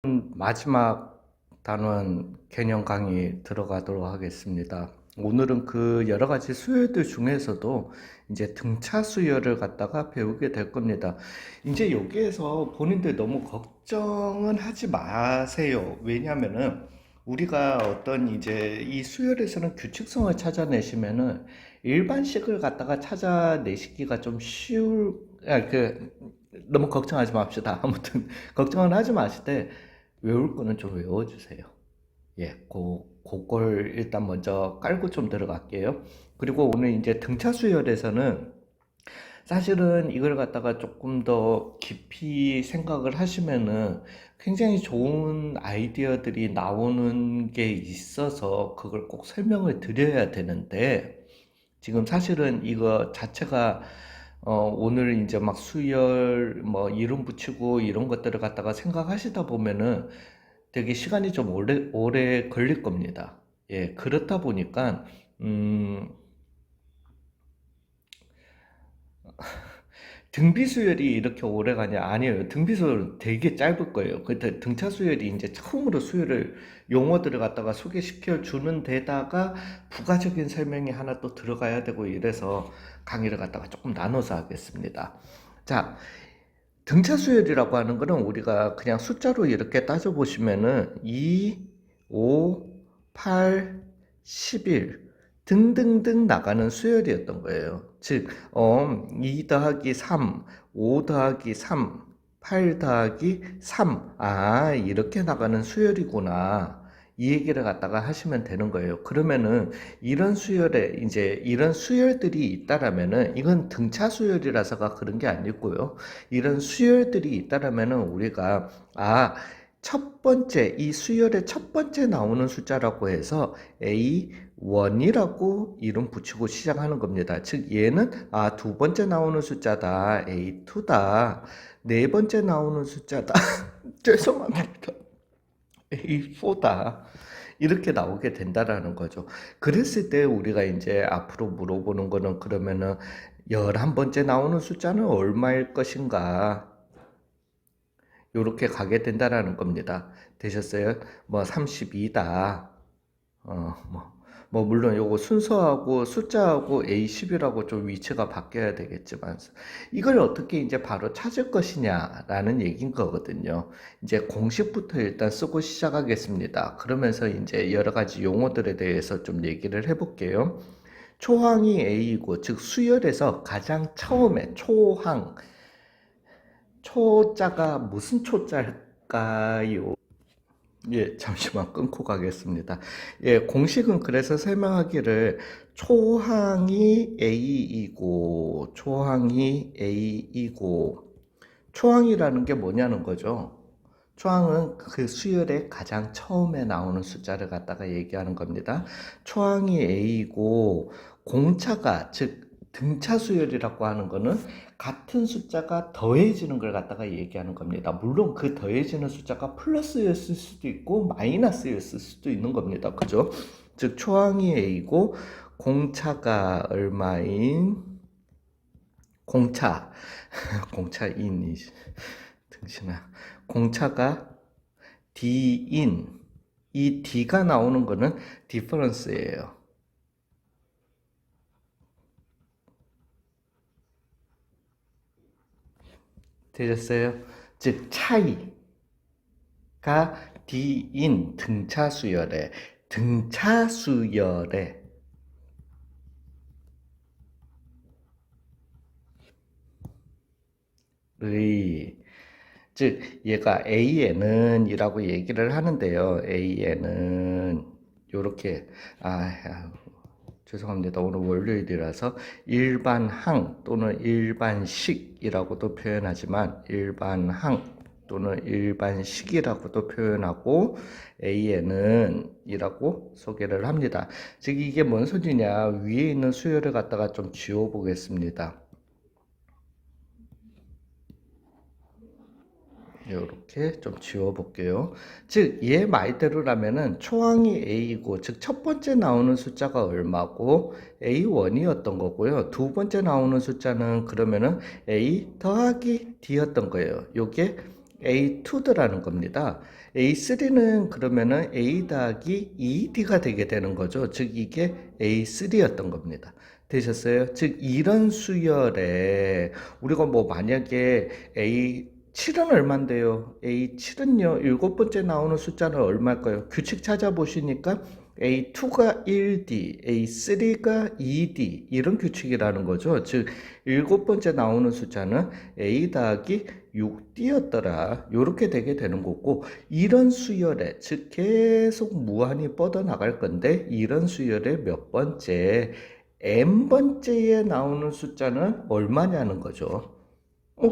마지막 단원 개념 강의 들어가도록 하겠습니다. 오늘은 그 여러 가지 수요들 중에서도 이제 등차 수요를 갖다가 배우게 될 겁니다. 이제 여기에서 본인들 너무 걱정은 하지 마세요. 왜냐면은 우리가 어떤 이제 이 수열에서는 규칙성을 찾아내시면은 일반식을 갖다가 찾아내시기가 좀 너무 걱정하지 맙시다. 아무튼 걱정은 하지 마실 때 외울 거는 좀 외워주세요. 예, 그걸 일단 먼저 깔고 좀 들어갈게요. 그리고 오늘 이제 등차 수열에서는 사실은 이걸 갖다가 조금 더 깊이 생각을 하시면은 굉장히 좋은 아이디어들이 나오는 게 있어서 그걸 꼭 설명을 드려야 되는데 지금 사실은 이거 자체가 오늘 이제 막 수열 뭐 이름 붙이고 이런 것들을 갖다가 생각하시다 보면은 되게 시간이 좀 오래 걸릴 겁니다. 예, 그렇다 보니까 음, 등비 수열이 이렇게 오래 가냐? 아니에요. 등비 수열은 되게 짧을 거예요. 그때 등차 수열이 이제 처음으로 수열을 용어들을 갖다가 소개시켜 주는 데다가 부가적인 설명이 하나 또 들어가야 되고 이래서 강의를 갖다가 조금 나눠서 하겠습니다. 자, 등차 수열이라고 하는 거는 우리가 그냥 숫자로 이렇게 따져보시면은 2, 5, 8, 11 등등등 나가는 수열이었던 거예요. 즉, 2 더하기 3, 5 더하기 3, 8 더하기 3. 아, 이렇게 나가는 수열이구나. 이 얘기를 갖다가 하시면 되는 거예요. 그러면은 이런 수열에 이제 이런 수열들이 있다라면은 이건 등차 수열이라서가 그런 게 아니고요. 이런 수열들이 있다라면은 우리가 첫 번째 이 수열의 첫 번째 나오는 숫자라고 해서 A1이라고 이름 붙이고 시작하는 겁니다. 즉 얘는 두 번째 나오는 숫자다. A2다. 네 번째 나오는 숫자다. 죄송합니다. A4다. 이렇게 나오게 된다라는 거죠. 그랬을 때 우리가 이제 앞으로 물어보는 거는 그러면은 11번째 나오는 숫자는 얼마일 것인가? 요렇게 가게 된다라는 겁니다. 되셨어요? 뭐 32다. 물론 요거 순서하고 숫자하고 A10이라고 좀 위치가 바뀌어야 되겠지만 이걸 어떻게 이제 바로 찾을 것이냐라는 얘기인 거거든요. 이제 공식부터 일단 쓰고 시작하겠습니다. 그러면서 이제 여러 가지 용어들에 대해서 좀 얘기를 해볼게요. 초항이 A이고 즉 수열에서 가장 처음에 초자가 무슨 초자일까요? 예, 잠시만 끊고 가겠습니다. 예, 공식은 그래서 설명하기를 초항이 A이고, 초항이라는 게 뭐냐는 거죠. 초항은 그 수열의 가장 처음에 나오는 숫자를 갖다가 얘기하는 겁니다. 초항이 A이고, 공차가, 즉, 등차 수열이라고 하는 거는 같은 숫자가 더해지는 걸 갖다가 얘기하는 겁니다. 물론 그 더해지는 숫자가 플러스였을 수도 있고 마이너스였을 수도 있는 겁니다. 그죠? 즉 초항이 A고 공차가 얼마인 공차 공차인이 등신아 공차가 D인 이 D가 나오는 거는 디퍼런스예요. 되셨어요? 즉 차이가 D인 등차수열의 즉 얘가 AN은 이라고 얘기를 하는데요. AN은 요렇게 죄송합니다. 오늘 월요일이라서 일반항 또는 일반식이라고도 표현하지만 일반항 또는 일반식이라고도 표현하고 AN은 이라고 소개를 합니다. 즉 이게 뭔 소리냐? 위에 있는 수열을 갖다가 좀 지워 보겠습니다. 이렇게 좀 지워 볼게요. 즉, 얘 말대로라면은 초항이 A이고, 즉, 첫 번째 나오는 숫자가 얼마고, A1이었던 거고요. 두 번째 나오는 숫자는 그러면은 A 더하기 D였던 거예요. 요게 A2더라는 겁니다. A3는 그러면은 A 더하기 2D가 되게 되는 거죠. 즉 이게 A3였던 겁니다. 되셨어요? 즉 이런 수열에 우리가 뭐 만약에 A7은 얼마인데요? A7은요, 일곱 번째 나오는 숫자는 얼마일까요? 규칙 찾아보시니까 A2가 1D, A3가 2D 이런 규칙이라는 거죠. 즉 일곱 번째 나오는 숫자는 A 더하기 6D였더라. 이렇게 되게 되는 거고, 이런 수열에 즉 계속 무한히 뻗어나갈 건데, 이런 수열의 몇 번째 n번째에 나오는 숫자는 얼마냐는 거죠.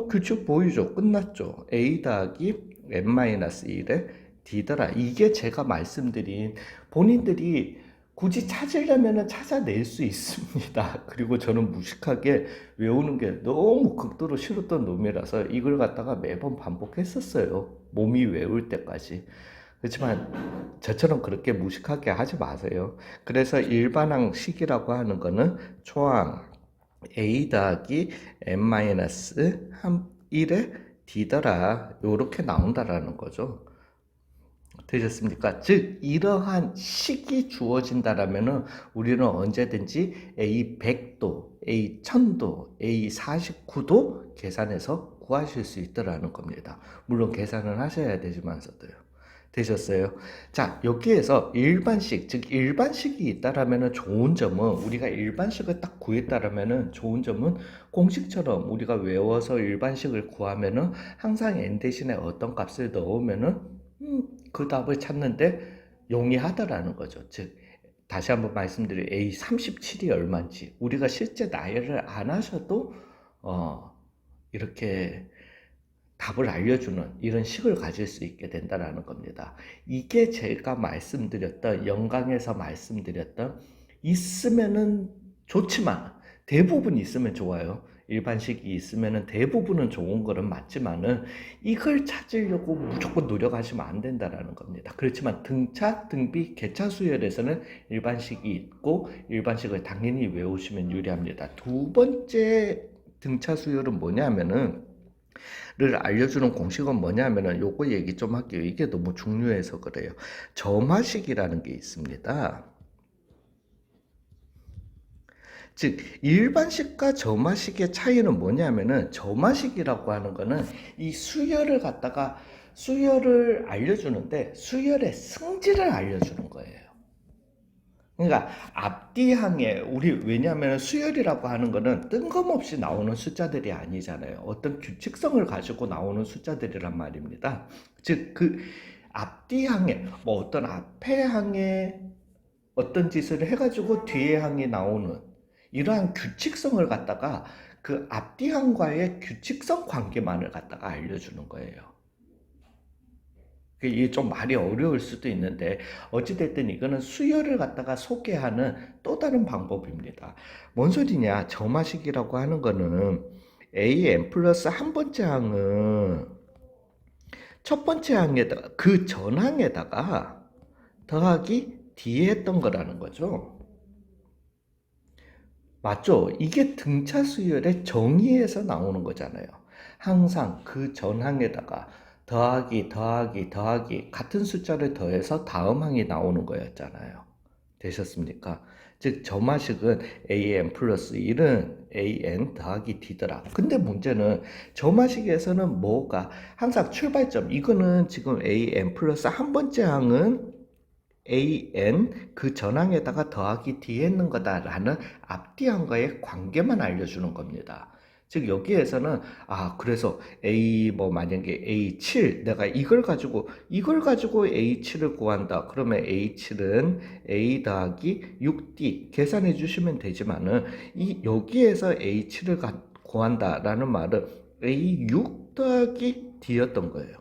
규칙 보이죠? 끝났죠? A 더하기 n-1의 D더라. 이게 제가 말씀드린, 본인들이 굳이 찾으려면 찾아낼 수 있습니다. 그리고 저는 무식하게 외우는 게 너무 극도로 싫었던 놈이라서 이걸 갖다가 매번 반복했었어요. 몸이 외울 때까지. 그렇지만 저처럼 그렇게 무식하게 하지 마세요. 그래서 일반항식이라고 하는 거는 초항 A 더하기 n-1의 D더라. 요렇게 나온다라는 거죠. 되셨습니까? 즉 이러한 식이 주어진다라면은 우리는 언제든지 A100도, A1000도, A49도 계산해서 구하실 수 있더라는 겁니다. 물론 계산을 하셔야 되지만서도요. 되셨어요? 자, 여기에서 일반식, 즉 일반식이 있다라면은 좋은 점은, 우리가 일반식을 딱 구했다라면은 좋은 점은 공식처럼 우리가 외워서 일반식을 구하면은 항상 n 대신에 어떤 값을 넣으면은 그 답을 찾는데 용이하다라는 거죠. 즉 다시 한번 말씀드려, A37이 얼마인지 우리가 실제 나열을 안 하셔도 이렇게 답을 알려주는 이런 식을 가질 수 있게 된다라는 겁니다. 이게 제가 말씀드렸던, 영강에서 말씀드렸던, 있으면은 좋지만, 대부분 있으면 좋아요. 일반식이 있으면은 대부분은 좋은 거는 맞지만은 이걸 찾으려고 무조건 노력하시면 안 된다라는 겁니다. 그렇지만 등차, 등비, 계차 수열에서는 일반식이 있고 일반식을 당연히 외우시면 유리합니다. 두 번째 등차 수열은 뭐냐면은 를 알려주는 공식은 뭐냐면은 요거 얘기 좀 할게요. 이게 너무 중요해서 그래요. 점화식이라는 게 있습니다. 즉 일반식과 점화식의 차이는 뭐냐면은, 점화식이라고 하는 거는 이 수열을 갖다가 수열을 알려주는데 수열의 성질을 알려주는 거예요. 그러니까 앞뒤항에 왜냐하면 수열이라고 하는 거는 뜬금없이 나오는 숫자들이 아니잖아요. 어떤 규칙성을 가지고 나오는 숫자들이란 말입니다. 즉 그 앞뒤항에 뭐 어떤 앞에 항에 어떤 짓을 해가지고 뒤에 항이 나오는 이러한 규칙성을 갖다가 그 앞뒤항과의 규칙성 관계만을 갖다가 알려주는 거예요. 이게 좀 말이 어려울 수도 있는데 어찌됐든 이거는 수열을 갖다가 소개하는 또 다른 방법입니다. 뭔 소리냐? 점화식이라고 하는 거는 an 플러스 한 번째 항은 첫 번째 항에다가 그 전항에다가 더하기 뒤에 했던 거라는 거죠. 맞죠? 이게 등차 수열의 정의에서 나오는 거잖아요. 항상 그 전항에다가 더하기 같은 숫자를 더해서 다음 항이 나오는 거였잖아요. 되셨습니까? 즉 점화식은 an 플러스 1은 an 더하기 d더라. 근데 문제는 점화식에서는 뭐가 항상 출발점, 이거는 지금 an 플러스 한 번째 항은 an 그 전항에다가 더하기 뒤에 있는 거다라는 앞뒤항과의 관계만 알려주는 겁니다. 즉 여기에서는 그래서 만약에 A7, 내가 이걸 가지고 A7을 구한다. 그러면 A7은 A 더하기 6D 계산해 주시면 되지만은 여기에서 A7을 구한다라는 말은 A6 더하기 D였던 거예요.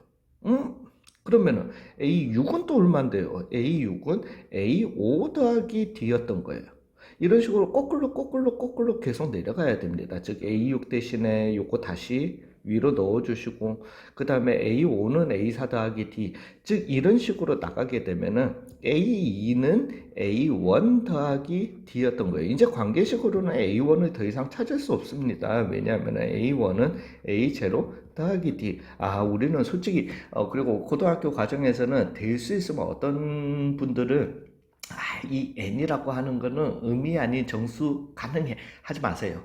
그러면은 A6은 또 얼마인데요? A6은 A5 더하기 D였던 거예요. 이런 식으로 거꾸로 계속 내려가야 됩니다. 즉 A6 대신에 요거 다시 위로 넣어주시고, 그 다음에 A5는 A4 더하기 D, 즉 이런 식으로 나가게 되면은 A2는 A1 더하기 D였던 거예요. 이제 관계식으로는 A1을 더 이상 찾을 수 없습니다. 왜냐하면 A1은 A0 더하기 D. 아, 우리는 솔직히, 그리고 고등학교 과정에서는 될 수 있으면 어떤 분들은, 이 n이라고 하는 거는 의미 아닌 정수 가능해. 하지 마세요.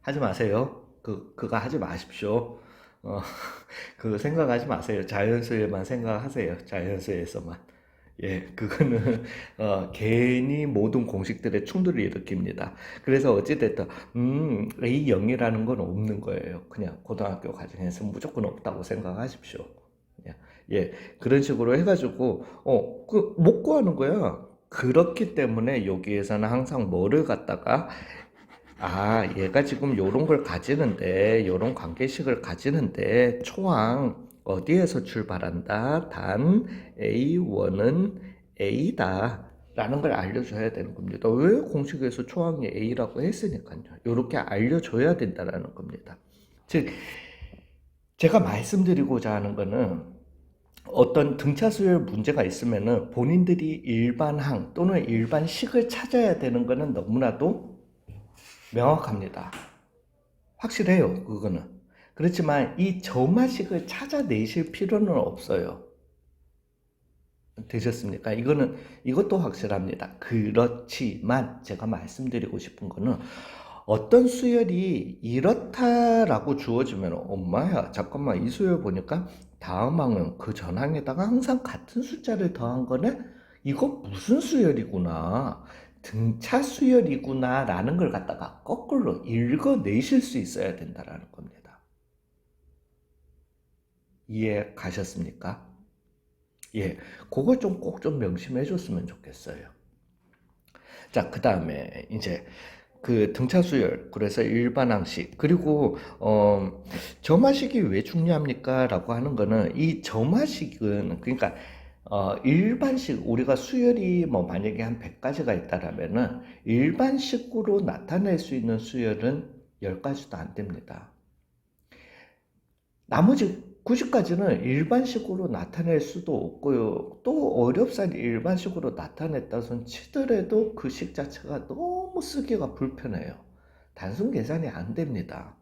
하지 마세요. 그거 하지 마십시오. 어, 그거 생각하지 마세요. 자연수에만 생각하세요. 자연수에서만. 예, 그거는 괜히 모든 공식들의 충돌을 일으킵니다. 그래서 어찌됐든 A0이라는 건 없는 거예요. 그냥 고등학교 과정에서 무조건 없다고 생각하십시오. 그냥, 예, 그런 식으로 해가지고 못 구하는 거야. 그렇기 때문에 여기에서는 항상 뭐를 갖다가 얘가 지금 요런 걸 가지는데, 요런 관계식을 가지는데, 초항 어디에서 출발한다? 단 A1은 A다. 라는 걸 알려줘야 되는 겁니다. 왜 공식에서 초항이 A라고 했으니까요. 요렇게 알려줘야 된다라는 겁니다. 즉, 제가 말씀드리고자 하는 거는 어떤 등차 수열 문제가 있으면은 본인들이 일반항 또는 일반식을 찾아야 되는 거는 너무나도 명확합니다. 확실해요, 그거는. 그렇지만 이 점화식을 찾아내실 필요는 없어요. 되셨습니까? 이것도 확실합니다. 그렇지만 제가 말씀드리고 싶은 거는 어떤 수열이 이렇다라고 주어지면 엄마야, 잠깐만, 이 수열 보니까 다음 항은 그 전 항에다가 항상 같은 숫자를 더한 거네? 이거 무슨 수열이구나. 등차 수열이구나 라는 걸 갖다가 거꾸로 읽어내실 수 있어야 된다라는 겁니다. 이해 가셨습니까? 예, 그걸 좀 꼭 좀 명심해 줬으면 좋겠어요. 자, 그 다음에 이제 그 등차 수열, 그래서 일반항식, 그리고 점화식이 왜 중요합니까? 라고 하는 거는 이 점화식은 그러니까 일반식, 우리가 수열이 뭐 만약에 한 100가지가 있다라면은 일반식으로 나타낼 수 있는 수열은 10가지도 안 됩니다. 나머지 90가지는 일반식으로 나타낼 수도 없고요. 또 어렵사리 일반식으로 나타냈다 손 치더라도 그 식 자체가 너무 쓰기가 불편해요. 단순 계산이 안 됩니다.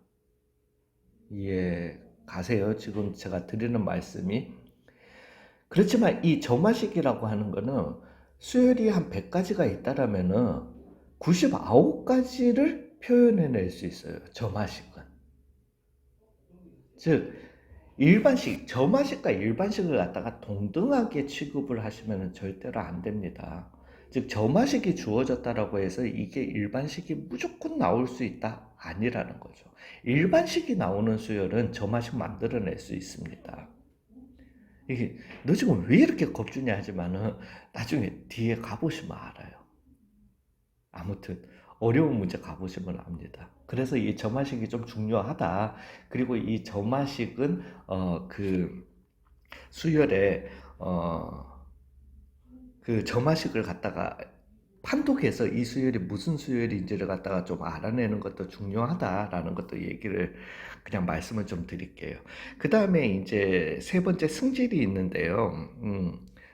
이해 가세요? 지금 제가 드리는 말씀이. 그렇지만 이 점화식이라고 하는 거는 수열이 한 100가지가 있다라면은 99가지를 표현해낼 수 있어요. 점화식은. 즉, 일반식, 점화식과 일반식을 갖다가 동등하게 취급을 하시면 절대로 안 됩니다. 즉, 점화식이 주어졌다라고 해서 이게 일반식이 무조건 나올 수 있다? 아니라는 거죠. 일반식이 나오는 수열은 점화식 만들어낼 수 있습니다. 이게 너 지금 왜 이렇게 겁주냐 하지만은 나중에 뒤에 가보시면 알아요. 아무튼 어려운 문제 가보시면 압니다. 그래서 이 점화식이 좀 중요하다. 그리고 이 점화식은 그 수열에 그 점화식을 갖다가 판독해서 이 수열이 무슨 수열인지를 갖다가 좀 알아내는 것도 중요하다라는 것도 얘기를 그냥 말씀을 좀 드릴게요. 그 다음에 이제 세 번째 승질이 있는데요.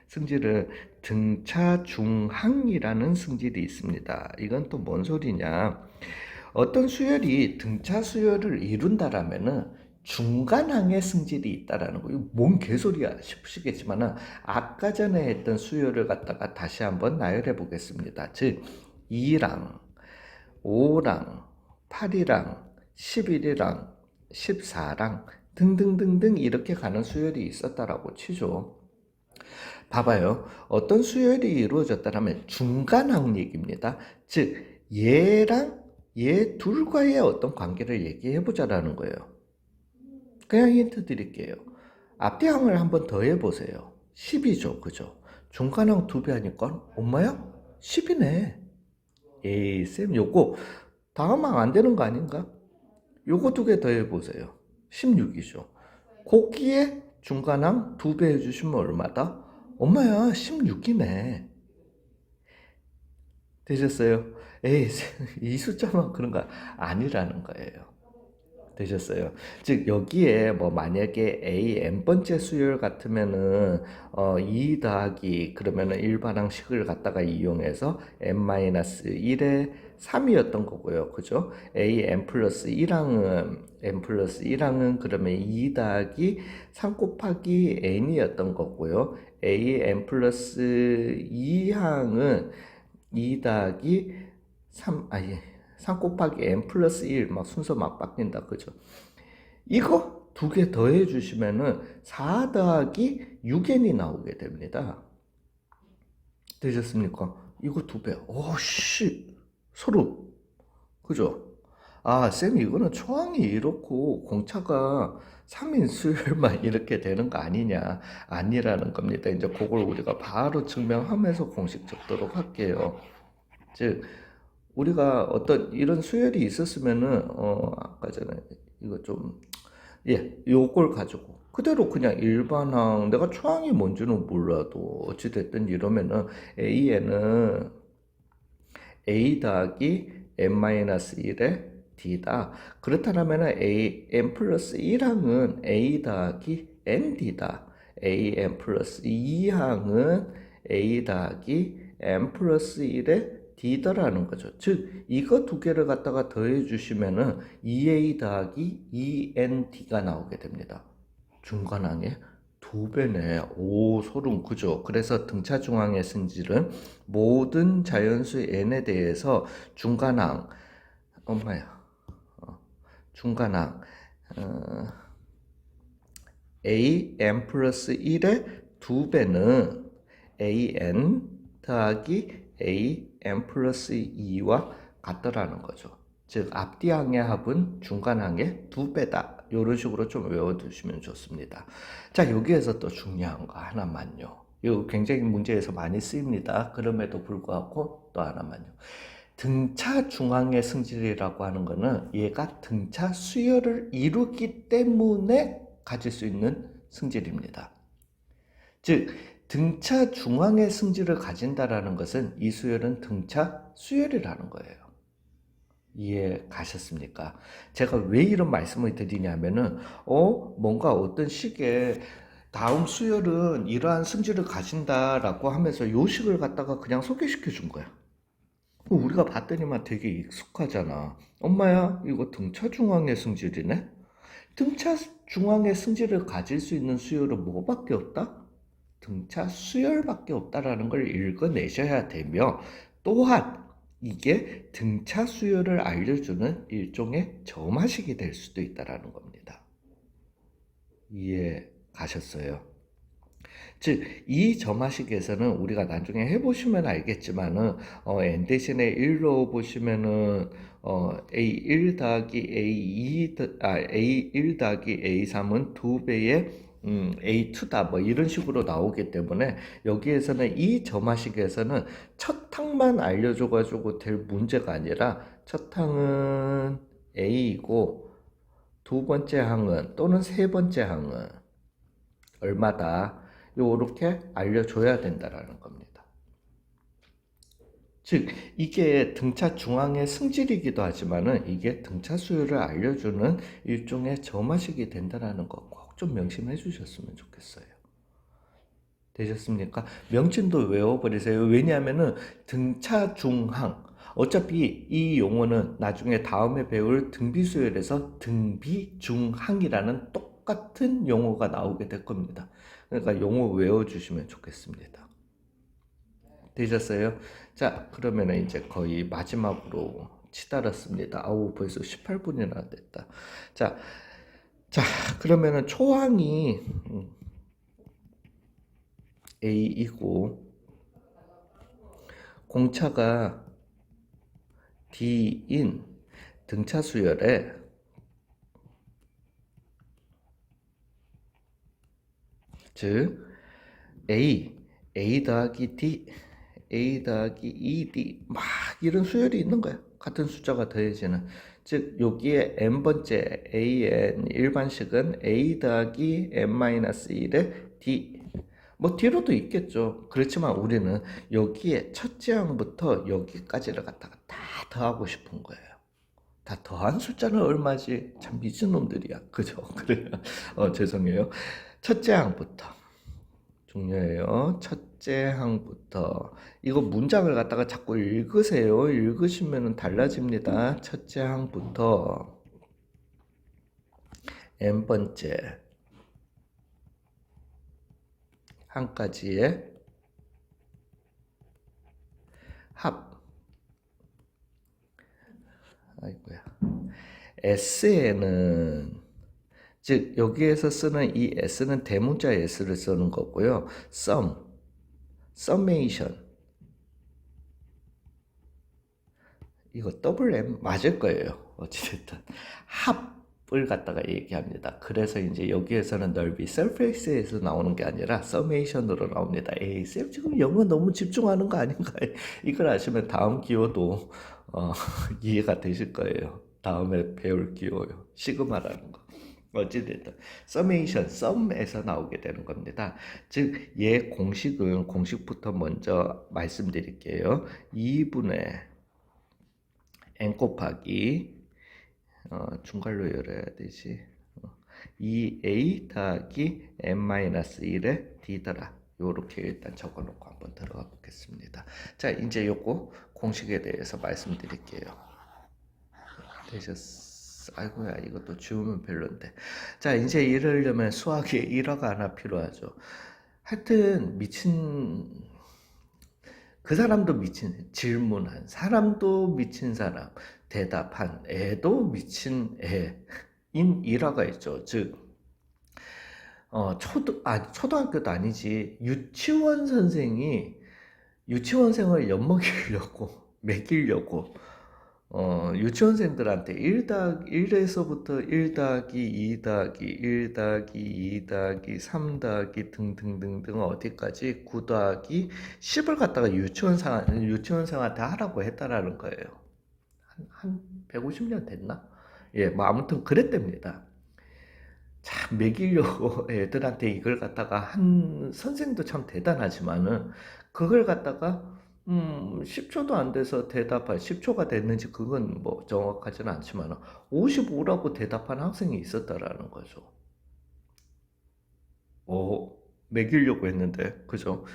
승질은 등차 중항이라는 승질이 있습니다. 이건 또 뭔 소리냐? 어떤 수열이 등차 수열을 이룬다라면은 중간항의 승질이 있다라는 거. 이거 뭔 개소리야 싶으시겠지만은 아까 전에 했던 수열을 갖다가 다시 한번 나열해 보겠습니다. 즉 2랑 5랑 8이랑 11이랑 14랑 등등등등 이렇게 가는 수열이 있었다라고 치죠. 봐봐요. 어떤 수열이 이루어졌다면 중간항 얘기입니다. 즉 얘랑 얘 둘과의 어떤 관계를 얘기해 보자라는 거예요. 그냥 힌트 드릴게요. 앞뒤 항을 한번 더 해보세요. 10이죠, 그죠? 중간항 2배 하니까 엄마야? 10이네. 에이, 쌤, 요거 다음 항 안 되는 거 아닌가? 요거 2개 더 해보세요. 16이죠. 거기에 중간항 2배 해주시면 얼마다? 엄마야, 16이네. 되셨어요? 에이, 이 숫자만 그런 거 아니라는 거예요. 되셨어요? 즉 여기에 뭐 만약에 A n번째 수열 같으면은 2 더하기 그러면은 일반항식을 갖다가 이용해서 n-1의 3이었던 거고요. 그죠? A n 플러스 1항은 n 플러스 1항은 그러면 2 더하기 3 곱하기 n이었던 거고요. a n 플러스 2항은 2 더하기 3 곱하기 n 플러스 1 막 순서 막 바뀐다. 그죠? 이거 두 개 더해 주시면은 4 더하기 6n이 나오게 됩니다. 되셨습니까? 이거 두 배. 오씨, 소름. 그죠? 아, 쌤, 이거는 초항이 이렇고 공차가 3인 수열만 이렇게 되는 거 아니냐? 아니라는 겁니다. 이제 그걸 우리가 바로 증명하면서 공식 적도록 할게요. 즉, 우리가 어떤 이런 수열이 있었으면은, 아까 전에 이거 좀, 예, 요걸 가지고 그대로 그냥 일반항, 내가 초항이 뭔지는 몰라도 어찌됐든 이러면은 A에는 A 더하기 n-1의 d다. 그렇다면 n 플러스 1항은 a 더하기 nd다. n 플러스 2항은 a 더하기 n 플러스 1의 d더라는 거죠. 즉 이거 두 개를 갖다가 더해 주시면은 2a 더하기 2nd가 나오게 됩니다. 중간항에 두 배네. 오, 소름. 그죠? 그래서 등차 중항의 성질은 모든 자연수 n에 대해서 중간항, 엄마야, 중간항, a n 플러스 1의 두 배는 a n 더하기 a n 플러스 2와 같더라는 거죠. 즉 앞뒤항의 합은 중간항의 두 배다. 이런 식으로 좀 외워두시면 좋습니다. 자, 여기에서 또 중요한 거 하나만요. 이거 굉장히 문제에서 많이 쓰입니다. 그럼에도 불구하고 또 하나만요. 등차 중앙의 승질이라고 하는 거는 얘가 등차 수열을 이루기 때문에 가질 수 있는 승질입니다. 즉 등차 중앙의 승질을 가진다라는 것은 이 수열은 등차 수열이라는 거예요. 이해 가셨습니까? 제가 왜 이런 말씀을 드리냐면은 뭔가 어떤 식의 다음 수열은 이러한 승질을 가진다라고 하면서 요 식을 갖다가 그냥 소개시켜 준 거야. 우리가 봤더니만 되게 익숙하잖아. 엄마야, 이거 등차 중앙의 승질이네? 등차 중앙의 승질을 가질 수 있는 수열은 뭐밖에 없다? 등차 수열밖에 없다라는 걸 읽어내셔야 되며, 또한 이게 등차 수열을 알려주는 일종의 점화식이 될 수도 있다라는 겁니다. 이해 가셨어요? 즉, 이 점화식에서는 우리가 나중에 해보시면 알겠지만은, n 대신에 1로 보시면은, a1 더하기 a2, a1 더하기 a3은 2배의 a2다. 뭐 이런 식으로 나오기 때문에 여기에서는 이 점화식에서는 첫 항만 알려줘가지고 될 문제가 아니라 첫 항은 a이고 두 번째 항은 또는 세 번째 항은 얼마다 요렇게 알려줘야 된다라는 겁니다. 즉 이게 등차 중앙의 승질이기도 하지만은 이게 등차 수열을 알려주는 일종의 점화식이 된다라는 거 꼭 좀 명심해 주셨으면 좋겠어요. 되셨습니까? 명칭도 외워버리세요. 왜냐하면은 등차 중항, 어차피 이 용어는 나중에 다음에 배울 등비수열에서 등비중항이라는 똑같은 용어가 나오게 될 겁니다. 그러니까 용어 외워주시면 좋겠습니다. 되셨어요? 자, 그러면 이제 거의 마지막으로 치달았습니다. 아우, 벌써 18분이나 됐다. 자, 그러면은 초항이 A이고 공차가 D인 등차 수열에 즉 A 더하기 D, A 더하기 2D 막 이런 수열이 있는 거야. 같은 숫자가 더해지는. 즉 여기에 n번째 an 일반식은 A 더하기 n-1의 D, 뭐 뒤로도 있겠죠. 그렇지만 우리는 여기에 첫째 항부터 여기까지를 갖다가 다 더하고 싶은 거예요. 다 더한 숫자는 얼마지? 참 미친놈들이야. 그죠? 그래요. 죄송해요. 첫째 항부터 중요해요. 첫째 항부터 이거 문장을 갖다가 자꾸 읽으세요. 읽으시면 달라집니다. 첫째 항부터 n번째 한 가지의 합. 아이고야. S에는 즉 여기에서 쓰는 이 S는 대문자 S를 쓰는 거고요. sum, summation 이거 더블 M 맞을 거예요. 어찌됐든 합을 갖다가 얘기합니다. 그래서 이제 여기에서는 넓이 surface에서 나오는 게 아니라 summation으로 나옵니다. 에이, 쌤 지금 영어 너무 집중하는 거 아닌가? 이걸 아시면 다음 기호도 이해가 되실 거예요. 다음에 배울 기호요. 시그마라는 거. 어찌됐든 summation, sum에서 나오게 되는 겁니다. 즉, 얘 공식부터 먼저 말씀드릴게요. 2분의 n 곱하기 중괄호 열어야 되지. 2a 더하기 n-1의 d더라. 요렇게 일단 적어놓고 한번 들어가 보겠습니다. 자, 이제 요거 공식에 대해서 말씀드릴게요. 되셨어? 아이고야, 이것도 지우면 별론데. 자, 이제 이러려면 수학에 일화가 하나 필요하죠. 하여튼 그 사람도 미친 질문한 사람도 미친 사람 대답한 애도 미친 애인 일화가 있죠. 즉 초등학교도 아니지 유치원 선생이 유치원생을 엿먹이려고 먹이려고 유치원생들한테 1에서부터 1 더하기 2 더하기 1 더하기 2 더하기 3 더하기 등등등등 어디까지 9 더하기 10을 갖다가 유치원생한테 하라고 했다라는 거예요. 한 150년 됐나? 예, 뭐 아무튼 그랬답니다. 참 먹이려고 애들한테 이걸 갖다가 한 선생도 참 대단하지만은 그걸 갖다가 10초도 안 돼서 10초가 됐는지 그건 뭐 정확하지는 않지만 55라고 대답한 학생이 있었다라는 거죠. 먹이려고 했는데 그죠?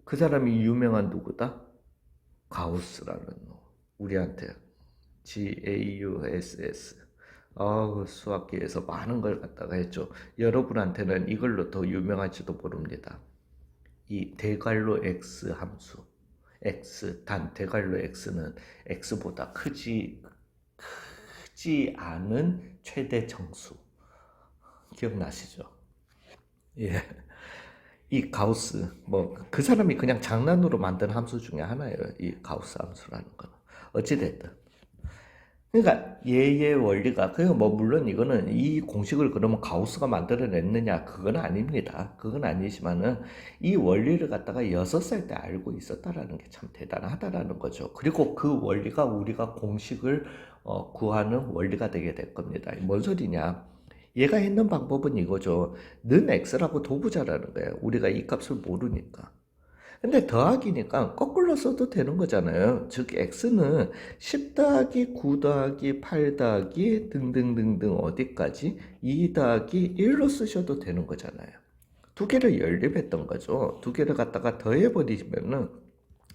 그 사람이 유명한 누구다? 가우스라는 우리한테 GAUSS 수학계에서 많은 걸 갖다가 했죠. 여러분한테는 이걸로 더 유명할지도 모릅니다. 이 대괄호 x 함수 x 단 대괄호 x는 x보다 크지 않은 최대 정수 기억나시죠? 예. 이 가우스 뭐 그 사람이 그냥 장난으로 만든 함수 중에 하나예요. 이 가우스 함수라는 거는 어찌 됐든 그러니까 얘의 원리가 뭐 물론 이거는 이 공식을 그러면 가우스가 만들어냈느냐 그건 아닙니다. 그건 아니지만은 이 원리를 갖다가 6살 때 알고 있었다라는 게 참 대단하다라는 거죠. 그리고 그 원리가 우리가 공식을 구하는 원리가 되게 될 겁니다. 뭔 소리냐? 얘가 했는 방법은 이거죠. 는 x라고 도부자라는 거예요. 우리가 이 값을 모르니까. 근데 더하기니까 거꾸로 써도 되는 거잖아요. 즉 x는 10 더하기 9 더하기 8 더하기 등등등등 어디까지 2 더하기 1로 쓰셔도 되는 거잖아요. 두 개를 연립했던 거죠. 두 개를 갖다가 더해버리면은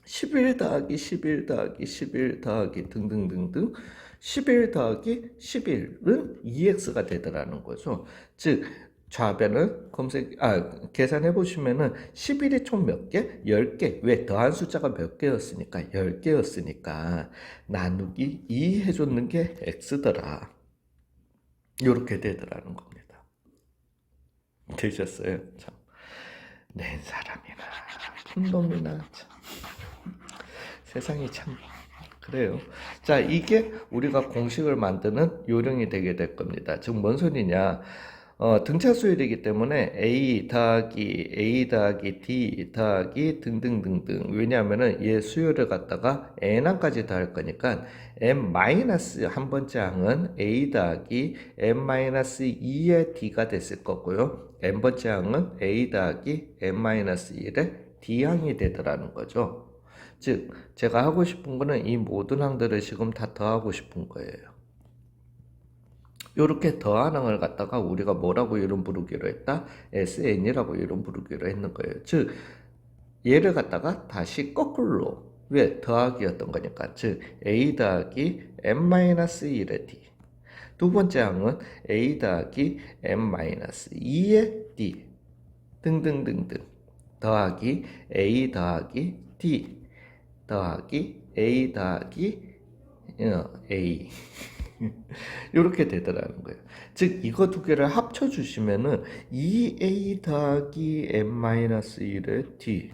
11 더하기 11 더하기 11 더하기 등등등등 11 더하기 11은 2x가 되더라는 거죠. 즉 좌변은 계산해 보시면은 11이 총 몇 개? 10개. 왜? 더한 숫자가 몇 개였으니까 10개였으니까 나누기 2 해줬는 게 x더라. 이렇게 되더라는 겁니다. 되셨어요? 참. 낸 사람이나 푼놈이나 참. 세상이 참 그래요. 자, 이게 우리가 공식을 만드는 요령이 되게 될 겁니다. 즉, 뭔 소리냐? 등차 수열이기 때문에 A 더하기 D 더하기 등등등등. 왜냐하면은 얘 수열을 갖다가 N항까지 더할 거니까 M 마이너스 한 번째 항은 A 더하기 M-2의 D가 됐을 거고요. N 번째 항은 A 더하기 M-1의 D항이 되더라는 거죠. 즉, 제가 하고 싶은 거는 이 모든 항들을 지금 다 더하고 싶은 거예요. 이렇게 더한 항을 갖다가 우리가 뭐라고 이름 부르기로 했다? SN이라고 이름 부르기로 했는 거예요. 즉, 얘를 갖다가 다시 거꾸로, 왜? 더하기였던 거니까. 즉, A 더하기 M-1의 D. 두 번째 항은 a 더하기 n-2의 d 등등등등 더하기 a 더하기 d 더하기 a 더하기 a 이렇게 되더라는 거예요. 즉 이거 두 개를 합쳐 주시면은 2a 더하기 n-1의 d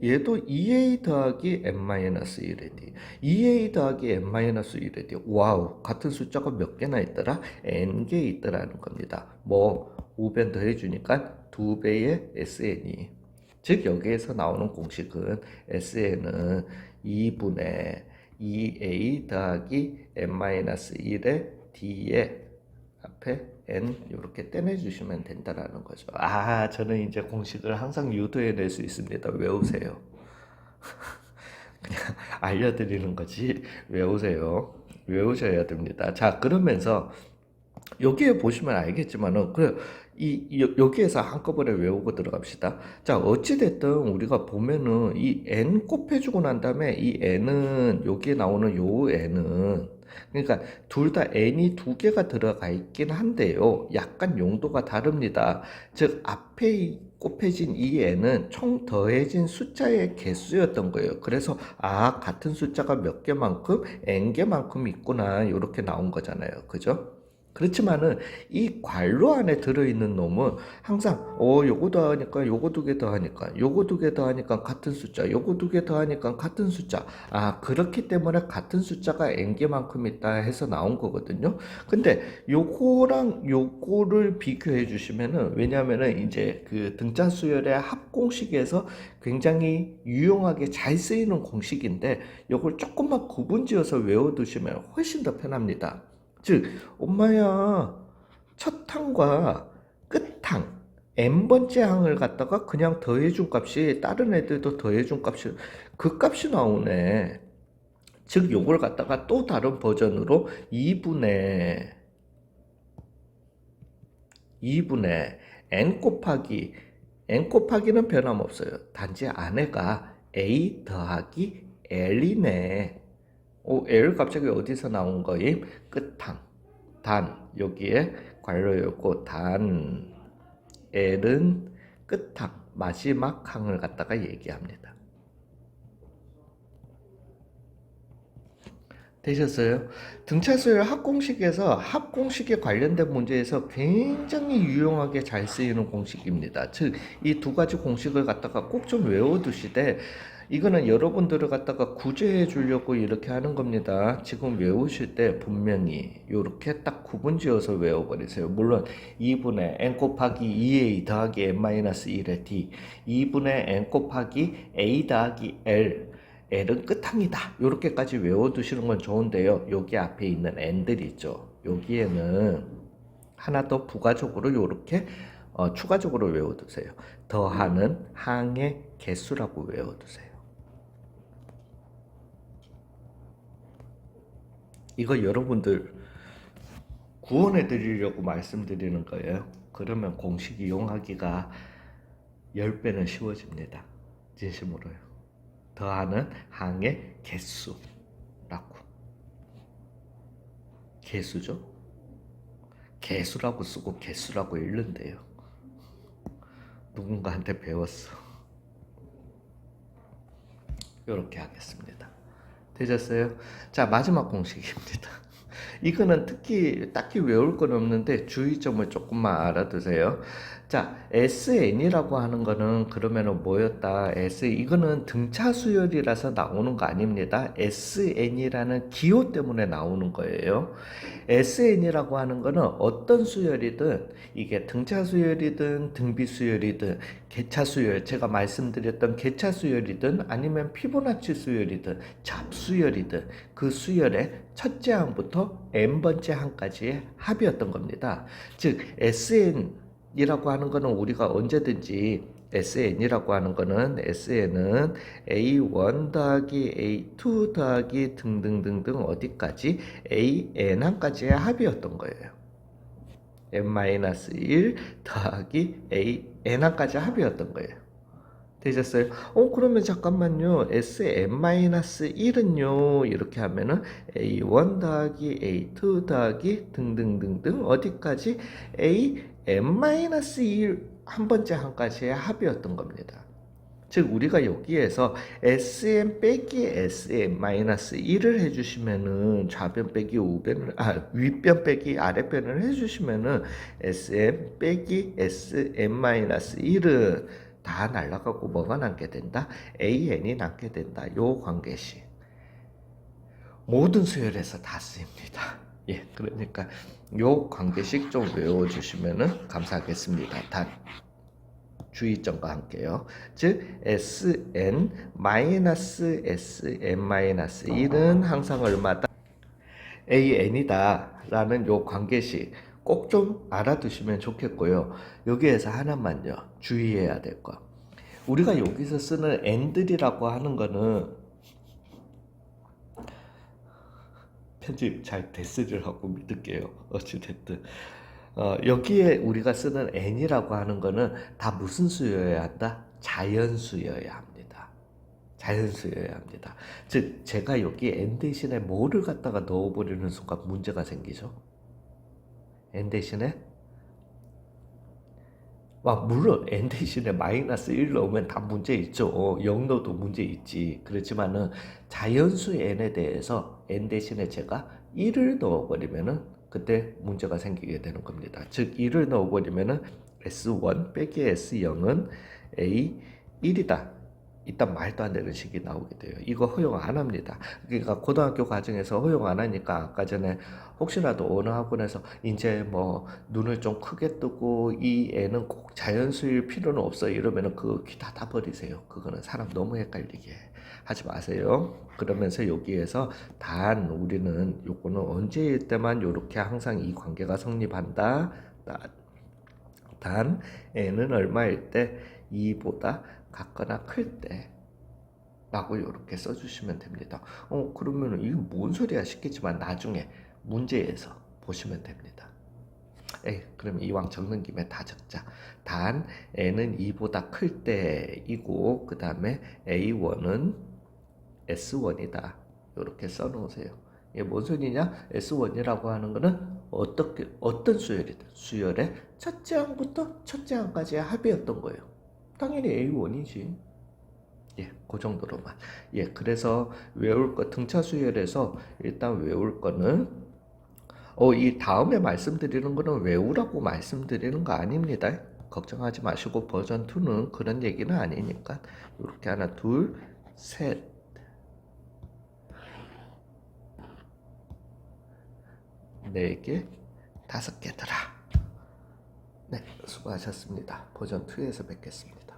얘도 2a 더하기 n-1의 d 2a 더하기 n-1의 d 와우, 같은 숫자가 몇 개나 있더라? n개 있더라는 겁니다. 뭐 우변 더해주니까 2배의 sn이, 즉 여기에서 나오는 공식은 sn은 2분의 2a 더하기 n-1의 d의 앞에 n 이렇게 떼내주시면 된다라는 거죠. 저는 이제 공식을 항상 유도해낼 수 있습니다. 외우세요. 그냥 알려드리는 거지 외우세요. 외우셔야 됩니다. 자, 그러면서 여기에 보시면 알겠지만은 여기에서 한꺼번에 외우고 들어갑시다. 자, 어찌됐든 우리가 보면은 이 n 곱해주고 난 다음에 이 n은 여기에 나오는 요 n은, 그러니까 둘 다 n이 두 개가 들어가 있긴 한데요, 약간 용도가 다릅니다. 즉 앞에 곱해진 이 n은 총 더해진 숫자의 개수였던 거예요. 그래서 같은 숫자가 몇 개만큼 n개만큼 있구나 이렇게 나온 거잖아요. 그죠? 그렇지만은 이 괄호 안에 들어있는 놈은 항상 요거 더하니까 요거 두 개 더하니까 요거 두 개 더하니까 같은 숫자, 요거 두 개 더하니까 같은 숫자, 그렇기 때문에 같은 숫자가 n개만큼 있다 해서 나온 거거든요. 근데 요거랑 요거를 비교해 주시면은, 왜냐면은 이제 그 등차 수열의 합공식에서 굉장히 유용하게 잘 쓰이는 공식인데, 요걸 조금만 구분지어서 외워두시면 훨씬 더 편합니다. 즉 엄마야, 첫 항과 끝 항, n번째 항을 갖다가 그냥 더해준 값이 다른 애들도 더해준 값이 그 값이 나오네. 즉 요걸 갖다가 또 다른 버전으로 2분의 n 곱하기는 변함없어요. 단지 안에가 a 더하기 l이네. L 갑자기 어디서 나온 거임? 끝항. 여기에 괄호였고, L은 끝항, 마지막 항을 갖다가 얘기합니다. 되셨어요? 등차수열 합공식에서 합공식에 관련된 문제에서 굉장히 유용하게 잘 쓰이는 공식입니다. 즉, 이 두 가지 공식을 갖다가 꼭 좀 외워두시되, 이거는 여러분들을 갖다가 구제해 주려고 이렇게 하는 겁니다. 지금 외우실 때 분명히 이렇게 딱 구분 지어서 외워버리세요. 물론 2분의 n 곱하기 2a 더하기 n-1의 d, 2분의 n 곱하기 a 더하기 L은 끝항이다. 이렇게까지 외워두시는 건 좋은데요. 여기 앞에 있는 n들이 있죠. 여기에는 하나 더 부가적으로 이렇게 추가적으로 외워두세요. 더하는 항의 개수라고 외워두세요. 이거 여러분들 구원해 드리려고 말씀드리는 거예요. 그러면 공식 이용하기가 10배는 쉬워집니다. 진심으로요. 더하는 항의 개수라고. 개수죠? 개수라고 쓰고 개수라고 읽는데요. 누군가한테 배웠어. 이렇게 하겠습니다. 되셨어요? 자, 마지막 공식입니다. 이거는 딱히 외울 건 없는데 주의점을 조금만 알아두세요. 자, SN이라고 하는 거는 그러면은 뭐였다? 이거는 등차 수열이라서 나오는 거 아닙니다. SN이라는 기호 때문에 나오는 거예요. SN이라고 하는 거는 어떤 수열이든, 이게 등차 수열이든 등비 수열이든 개차 수열, 제가 말씀드렸던 개차 수열이든 아니면 피보나치 수열이든 잡수열이든 그 수열의 첫째 항부터 n번째 항까지의 합이었던 겁니다. 즉 SN이라고 하는 거는 우리가 언제든지 SN이라고 하는 거는 SN은 A1 더하기 A2 더하기 등등등등 어디까지 AN항까지의 합이었던 거예요. n-1 더하기 AN항까지 합이었던 거예요. 되셨어요? 그러면 잠깐만요. SM-1은요. 이렇게 하면은 A1 더하기 A2 더하기 등등등등 어디까지 AM-1 한 번째 한까지의 합이었던 겁니다. 즉 우리가 여기에서 SM 빼기 SM-1을 해주시면은 좌변 빼기 우변을 윗변 빼기 아랫변을 해주시면은 SM 빼기 SM-1은 다 날아가고 뭐가 남게 된다? AN이 남게 된다. 요 관계식 모든 수열에서 다 쓰입니다. 예, 그러니까 요 관계식 좀 외워주시면은 감사하겠습니다. 단 주의점과 함께요. 즉 Sn-SM-1은 항상 얼마다? AN이다 라는 요 관계식 꼭 좀 알아두시면 좋겠고요. 여기에서 하나만요 주의해야 될 거. 우리가 여기서 쓰는 n들이라고 하는 거는 편집 잘 됐으리라고 믿을게요. 어찌됐든 여기에 우리가 쓰는 n이라고 하는 거는 다 무슨 수여야 한다? 자연수여야 합니다. 자연수여야 합니다. 즉 제가 여기 n 대신에 뭐를 갖다가 넣어버리는 순간 문제가 생기죠. n 대신에 물론 n 대신에 마이너스 1 넣으면 다 문제 있죠. 0 넣어도 문제 있지. 그렇지만은 자연수 n에 대해서 n 대신에 제가 1을 넣어버리면은 그때 문제가 생기게 되는 겁니다. 즉 1을 넣어버리면은 S1 빼기 S0은 A1이다. 일단 말도 안 되는 식이 나오게 돼요. 이거 허용 안 합니다. 그러니까 고등학교 과정에서 허용 안 하니까 아까 전에 혹시라도 어느 학원에서 이제 뭐 눈을 좀 크게 뜨고 이 애는 꼭 자연수일 필요는 없어 이러면은 그 귀 닫아 버리세요. 그거는 사람 너무 헷갈리게 하지 마세요. 그러면서 여기에서 단 우리는 요거는 언제일 때만 요렇게 항상 이 관계가 성립한다. 단 n은 얼마일 때 2보다 같거나 클 때 라고 이렇게 써주시면 됩니다. 그러면 이게 뭔 소리야 싶겠지만 나중에 문제에서 보시면 됩니다. 그럼 이왕 적는 김에 다 적자. 단 n은 2보다 클 때이고 그 다음에 a1은 s1이다. 이렇게 써놓으세요. 이게 뭔 소리냐? S1이라고 하는 거는 어떤 수열이든 수열의 첫째 항부터 첫째 항까지의 합이었던 거예요. 당연히 A1이지. 예, 그 정도로만. 예, 그래서 외울 거 등차 수열에서 일단 외울 거는 이 다음에 말씀드리는 거는 외우라고 말씀드리는 거 아닙니다. 걱정하지 마시고 버전 2는 그런 얘기는 아니니까 이렇게 하나, 둘, 셋, 네 개, 5개더라. 네, 수고하셨습니다. 버전 2에서 뵙겠습니다.